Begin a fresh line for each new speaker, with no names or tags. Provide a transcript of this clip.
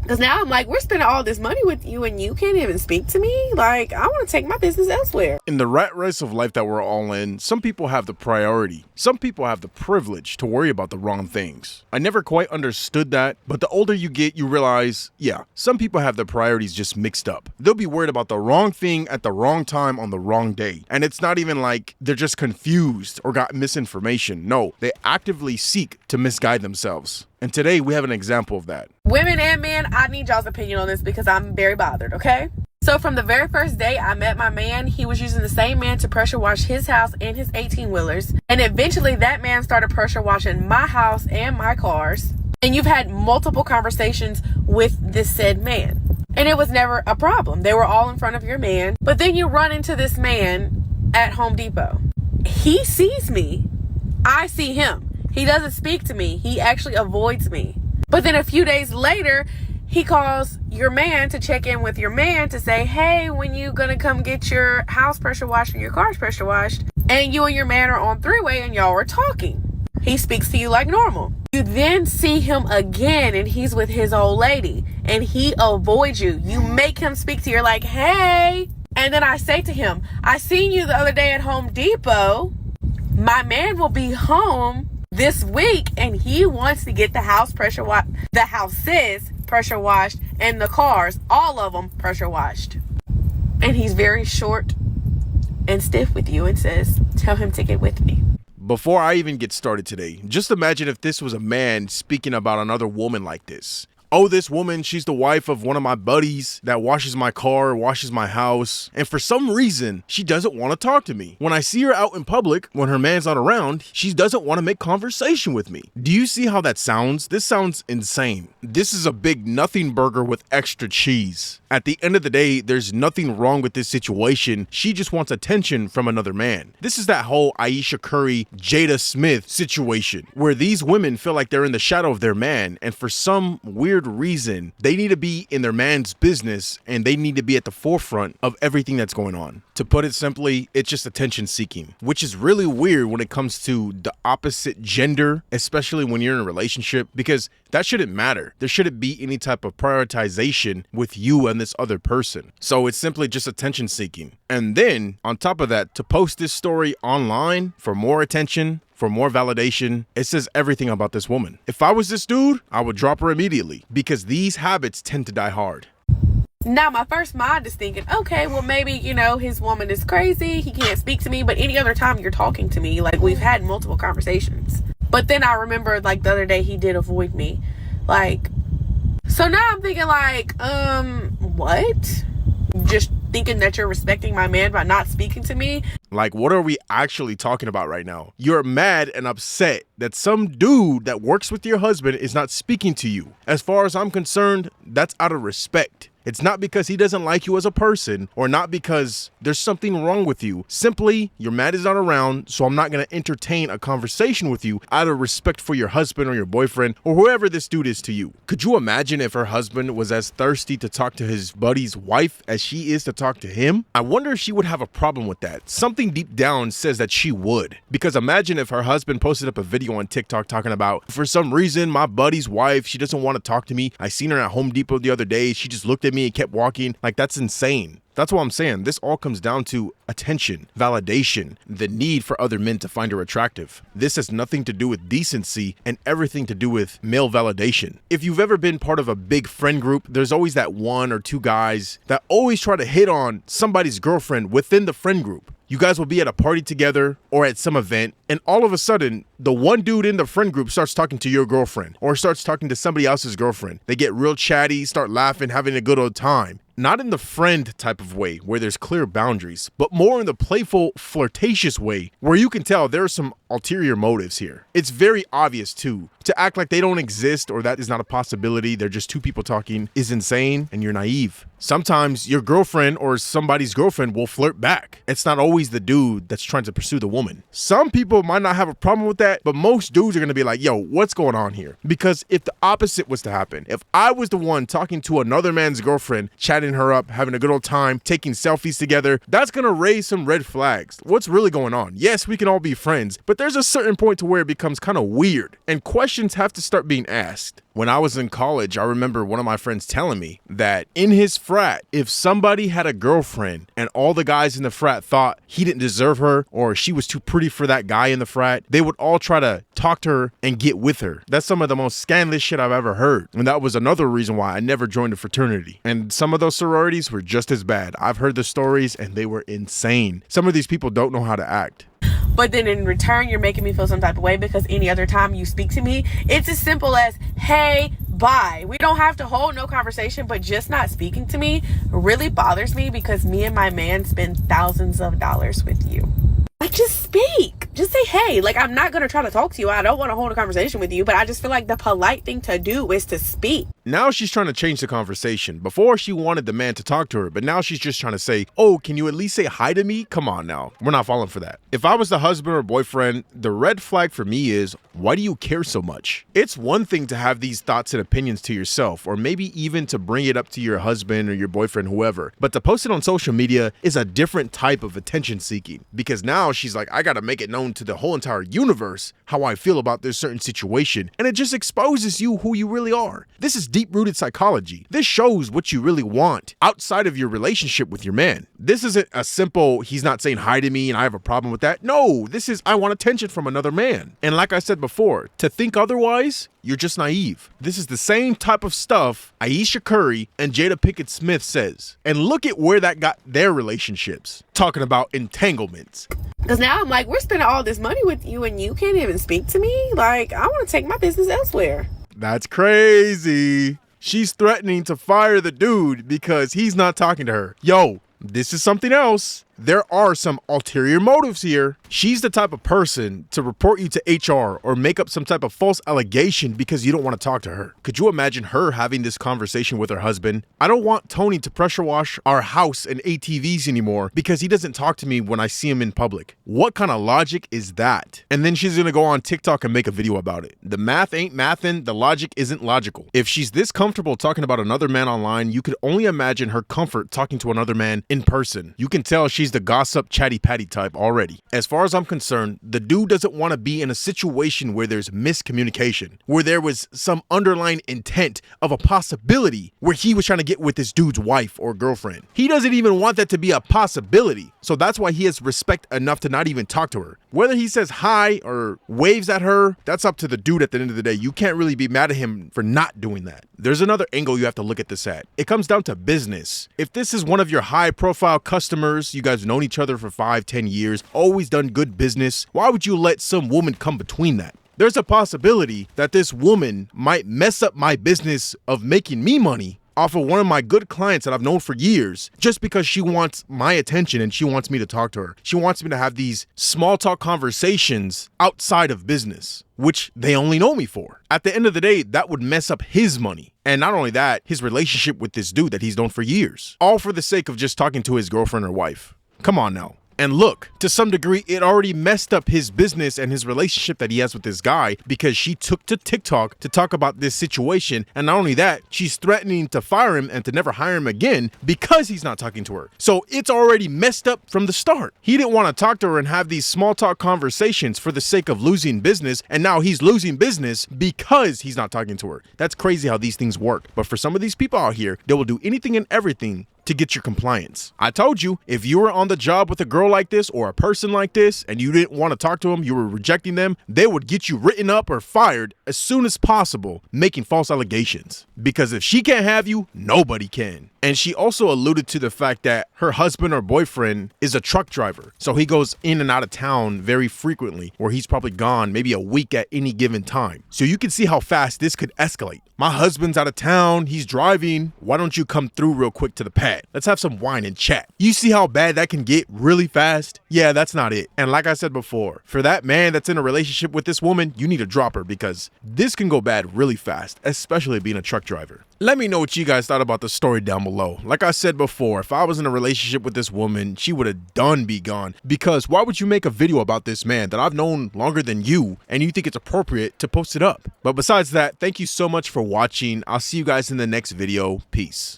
Because now I'm like, we're spending all this money with you and you can't even speak to me? Like, I want to take my business elsewhere.
In the rat race of life that we're all in, some people have the priority. Some people have the privilege to worry about the wrong things. I never quite understood that, but the older you get, you realize, yeah, some people have their priorities just mixed up. They'll be worried about the wrong thing at the wrong time on the wrong day. And it's not even like they're just confused or got misinformation. No, they actively seek to misguide themselves. And today we have an example of that.
Women and men, I need y'all's opinion on this because I'm very bothered, okay? So from the very first day I met my man, he was using the same man to pressure wash his house and his 18-wheelers. And eventually that man started pressure washing my house and my cars. And you've had multiple conversations with this said man. And it was never a problem. They were all in front of your man. But then you run into this man at Home Depot. He sees me. I see him. He doesn't speak to me. He actually avoids me. But then a few days later, he calls your man to check in with your man to say, hey, when you gonna come get your house pressure washed and your car's pressure washed? And you and your man are on three-way and y'all are talking. He speaks to you like normal. You then see him again and he's with his old lady and he avoids you. You make him speak to you. You're like, hey. And then I say to him, I seen you the other day at Home Depot. My man will be home this week and he wants to get the house pressure washed, the houses pressure washed, and the cars, all of them pressure washed. And he's very short and stiff with you and says, tell him to get with me.
Before I even get started today, just imagine if this was a man speaking about another woman like this. Oh, this woman, she's the wife of one of my buddies that washes my car, washes my house, and for some reason, she doesn't want to talk to me. When I see her out in public, when her man's not around, she doesn't want to make conversation with me. Do you see how that sounds? This sounds insane. This is a big nothing burger with extra cheese. At the end of the day, there's nothing wrong with this situation. She just wants attention from another man. This is that whole Aeysha Curry, Jada Smith situation, where these women feel like they're in the shadow of their man, and for some weird reason, they need to be in their man's business and they need to be at the forefront of everything that's going on. To put it simply, it's just attention seeking, which is really weird when it comes to the opposite gender, especially when you're in a relationship, because that shouldn't matter. There shouldn't be any type of prioritization with you and this other person. So it's simply just attention seeking. And then on top of that, to post this story online for more attention, for more validation, it says everything about this woman. If I was this dude, I would drop her immediately because these habits tend to die hard.
Now, my first mind is thinking, okay, well, maybe, you know, his woman is crazy. He can't speak to me. But any other time you're talking to me, like, we've had multiple conversations. But then I remember, like, the other day he did avoid me. Like, so now I'm thinking, like, what? Just thinking that you're respecting my man by not speaking to me?
Like, what are we actually talking about right now? You're mad and upset that some dude that works with your husband is not speaking to you. As far as I'm concerned, that's out of respect. It's not because he doesn't like you as a person or not because there's something wrong with you. Simply, your man is not around, so I'm not going to entertain a conversation with you out of respect for your husband or your boyfriend or whoever this dude is to you. Could you imagine if her husband was as thirsty to talk to his buddy's wife as she is to talk to him? I wonder if she would have a problem with that. Something deep down says that she would. Because imagine if her husband posted up a video on TikTok talking about, for some reason, my buddy's wife, she doesn't want to talk to me. I seen her at Home Depot the other day. She just looked at me and kept walking. Like, that's insane. That's what I'm saying. This all comes down to attention, validation, the need for other men to find her attractive. This has nothing to do with decency and everything to do with male validation. If you've ever been part of a big friend group, there's always that one or two guys that always try to hit on somebody's girlfriend within the friend group. You guys will be at a party together or at some event, and all of a sudden, the one dude in the friend group starts talking to your girlfriend or starts talking to somebody else's girlfriend. They get real chatty, start laughing, having a good old time. Not in the friend type of way where there's clear boundaries, but more in the playful, flirtatious way where you can tell there are some ulterior motives here. It's very obvious too. To act like they don't exist or that is not a possibility, they're just two people talking, is insane and you're naive. Sometimes your girlfriend or somebody's girlfriend will flirt back. It's not always the dude that's trying to pursue the woman. Some people might not have a problem with that, but most dudes are going to be like, yo, what's going on here? Because if the opposite was to happen, if I was the one talking to another man's girlfriend, chatting her up, having a good old time, taking selfies together, that's going to raise some red flags. What's really going on? Yes, we can all be friends, but there's a certain point to where it becomes kind of weird and questions have to start being asked. When I was in college, I remember one of my friends telling me that in his frat, if somebody had a girlfriend and all the guys in the frat thought he didn't deserve her or she was too pretty for that guy in the frat, they would all try to talk to her and get with her. That's some of the most scandalous shit I've ever heard. And that was another reason why I never joined a fraternity. And some of those sororities were just as bad. I've heard the stories and they were insane. Some of these people don't know how to act.
But then in return, you're making me feel some type of way because any other time you speak to me, it's as simple as, hey, bye. We don't have to hold no conversation, but just not speaking to me really bothers me because me and my man spend thousands of dollars with you. Like, just speak. Just say, hey, like, I'm not going to try to talk to you. I don't want to hold a conversation with you, but I just feel like the polite thing to do is to speak.
Now she's trying to change the conversation. Before she wanted the man to talk to her, but now she's just trying to say, oh, can you at least say hi to me? Come on now. We're not falling for that. If I was the husband or boyfriend, the red flag for me is, why do you care so much? It's one thing to have these thoughts and opinions to yourself, or maybe even to bring it up to your husband or your boyfriend, whoever. But to post it on social media is a different type of attention seeking, because now she's like, I gotta make it known to the whole entire universe how I feel about this certain situation, and it just exposes you who you really are. This is deep-rooted psychology. This shows what you really want outside of your relationship with your man. This isn't a simple, he's not saying hi to me and I have a problem with that. No, this is, I want attention from another man. And like I said before, to think otherwise, you're just naive. This is the same type of stuff Aeysha Curry and Jada Pinkett-Smith says. And look at where that got their relationships. Talking about entanglements.
Because now I'm like, we're spending all this money with you and you can't even speak to me? Like, I want to take my business elsewhere.
That's crazy. She's threatening to fire the dude because he's not talking to her. Yo, this is something else. There are some ulterior motives here. She's the type of person to report you to HR or make up some type of false allegation because you don't want to talk to her. Could you imagine her having this conversation with her husband? I don't want Tony to pressure wash our house and ATVs anymore because he doesn't talk to me when I see him in public. What kind of logic is that? And then she's gonna go on TikTok and make a video about it. The math ain't mathin', the logic isn't logical. If she's this comfortable talking about another man online, you could only imagine her comfort talking to another man in person. You can tell she's the gossip chatty patty type already. As far as I'm concerned, the dude doesn't want to be in a situation where there's miscommunication, where there was some underlying intent of a possibility where he was trying to get with this dude's wife or girlfriend. He doesn't even want that to be a possibility. So that's why he has respect enough to not even talk to her. Whether he says hi or waves at her, that's up to the dude at the end of the day. You can't really be mad at him for not doing that. There's another angle you have to look at this at. It comes down to business. If this is one of your high profile customers, you guys have known each other for 5-10 years, always done good business, why would you let some woman come between that? There's a possibility that this woman might mess up my business of making me money off of one of my good clients that I've known for years just because she wants my attention and she wants me to talk to her. She wants me to have these small talk conversations outside of business, which they only know me for. At the end of the day, that would mess up his money. And not only that, his relationship with this dude that he's known for years. All for the sake of just talking to his girlfriend or wife. Come on now. And look, to some degree, it already messed up his business and his relationship that he has with this guy because she took to TikTok to talk about this situation. And not only that, she's threatening to fire him and to never hire him again because he's not talking to her. So it's already messed up from the start. He didn't want to talk to her and have these small talk conversations for the sake of losing business. And now he's losing business because he's not talking to her. That's crazy how these things work. But for some of these people out here, they will do anything and everything to get your compliance. I told you, if you were on the job with a girl like this or a person like this and you didn't want to talk to them, you were rejecting them, they would get you written up or fired as soon as possible, making false allegations. Because if she can't have you, nobody can. And she also alluded to the fact that her husband or boyfriend is a truck driver. So he goes in and out of town very frequently, where he's probably gone maybe a week at any given time. So you can see how fast this could escalate. My husband's out of town, he's driving. Why don't you come through real quick to the pad? Let's have some wine and chat. You see how bad that can get really fast? Yeah, that's not it. And like I said before, for that man that's in a relationship with this woman, you need to drop her because this can go bad really fast, especially being a truck driver. Let me know what you guys thought about the story down below. Like I said before, if I was in a relationship with this woman, she would have done be gone. Because why would you make a video about this man that I've known longer than you and you think it's appropriate to post it up? But besides that, thank you so much for watching. I'll see you guys in the next video. Peace.